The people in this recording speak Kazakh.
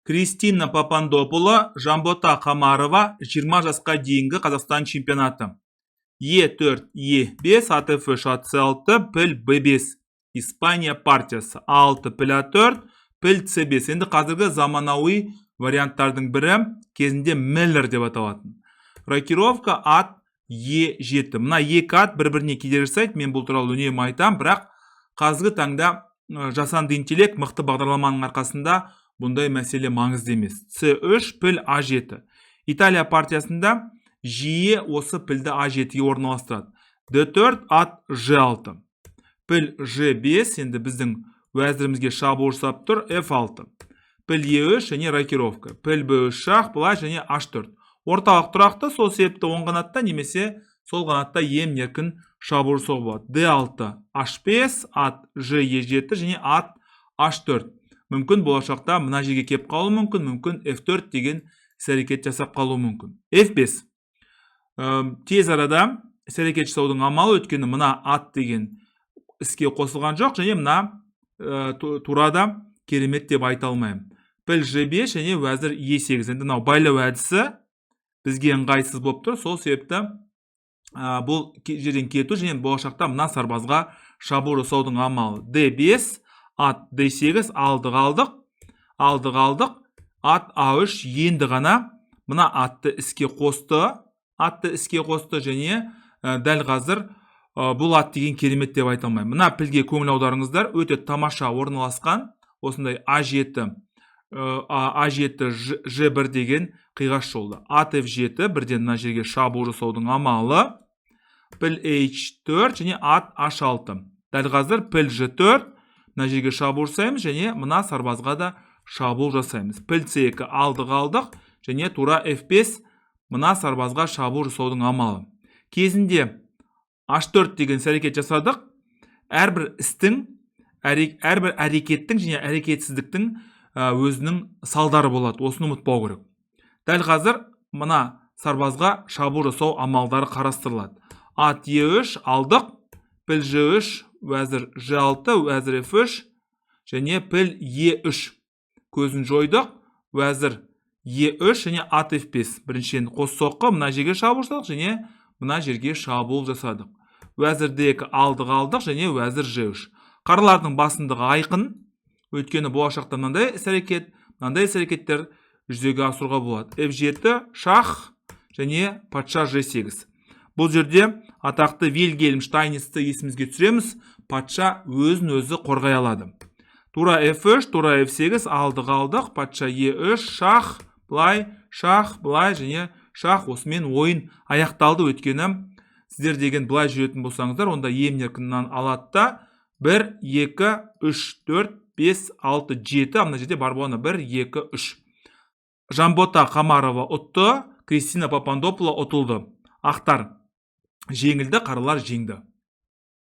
Кристина Папандопуло, Жанбота Қамарова 20 жасқа дейінгі Қазақстан чемпионаты. Е4, Е5, АТФ шатсы 6, піл Б5. Испания партиясы 6, піл А4, піл С5. Енді қазіргі заманауи варианттардың бірі кезінде Меллер деп аталатын. Рокировка ат Е7. Мына екі ат бір-біріне кедергі жасайды. Мен бұл туралы үнемі айтам, бірақ қазіргі таңда жасанды интеллект мықты бағдарламаның арқасында бұндай мәселе маңызды емес. С3 піл А7. Италия партиясында жиі осы пілді А7-ге орналастырады. Д4 ат Ж6. Піл Ж5, енді біздің уәзірімізге шабуыл жасап тұр, F6. Піл Е3 және рокировка. Піл Б3 шах, былай және H4. Орталық тұрақты, сол себепті оң қанатта немесе сол қанатта емін-еркін шабуыл жасауға болады. Д6 H5, ат Ж7 және ат H4. Мүмкін болашақта мына жерге кеп қалу мүмкін F4 деген іс-әрекет жасап қалу мүмкін. F5. Тез арада іс-әрекет жасаудың амалы, өйткені мына ат деген іске қосылған жоқ, және мына турада керемет деп айта алмаймын. Піл Ж5 және уәзір Е8. Енді мынау байлау әдісі бізге ыңғайсыз болып тұр. Сол себепті бұл жерден кету және болашақта мына сарбазға шабуыл жасаудың амалы. Д5, ат Д8, алдық, ат А3 енді ғана мына атты іске қосты, және дәл қазір бұл ат деген керемет деп айта алмаймын. Мына пілге көңіл аударыңыздар, өте тамаша орналасқан осындай А7 Ж1 деген қиғаш жолды. Ат F7 бірден мына жерге шабуыл жасаудың амалы. Піл H4 және ат H6. Дәл қазір піл Ж4 мына жерге шабуыл жасаймыз және мына сарбазға да шабуыл жасаймыз. Піл С2 алдық және тура F5 мына сарбазға шабуыл жасаудың амалы. Кезінде H4 деген әрекет жасадық. Әрбір істің, әрбір әрекеттің және әрекетсіздіктің өзінің салдары болады. Осыны ұмытпау керек. Дәл қазір мына сарбазға шабуыл жасау амалдары қарастырылады. Ат Е3 алдық, піл Ж3, уәзір Ж6, уәзір F3 және піл Е3. Көзін жойдық, уәзір Е3 және ат F5. Біріншен қос соққы, мына жерге шабуыл жасадық және мына жерге шабуыл жасадық. Уәзір Д2 алдық және уәзір Ж3. Қаралардың басындығы айқын, өйткені болашақта мынандай іс-әрекеттер жүзеге асыруға болады. F7 шах және патша Ж8. Бұл жерде атақты Вильгельм Штайнецті есімізге түсіреміз. Патша өзін-өзі қорғай алады. Тура F3, тура F8 алдық, патша Е3 шах, былай, және шах. Осымен ойын аяқталды. Өйткені сіздер деген былай жүретін болсаңыздар, онда емін-еркіннен алады да 1, 2, 3, 4, 5, 6, 7. Мына жерде бар болғаны 1, 2, 3. Жанбота Қамарова ұтты, Кристина Папандопуло ұтылды. Ақтар жеңілді, қаралар жеңді.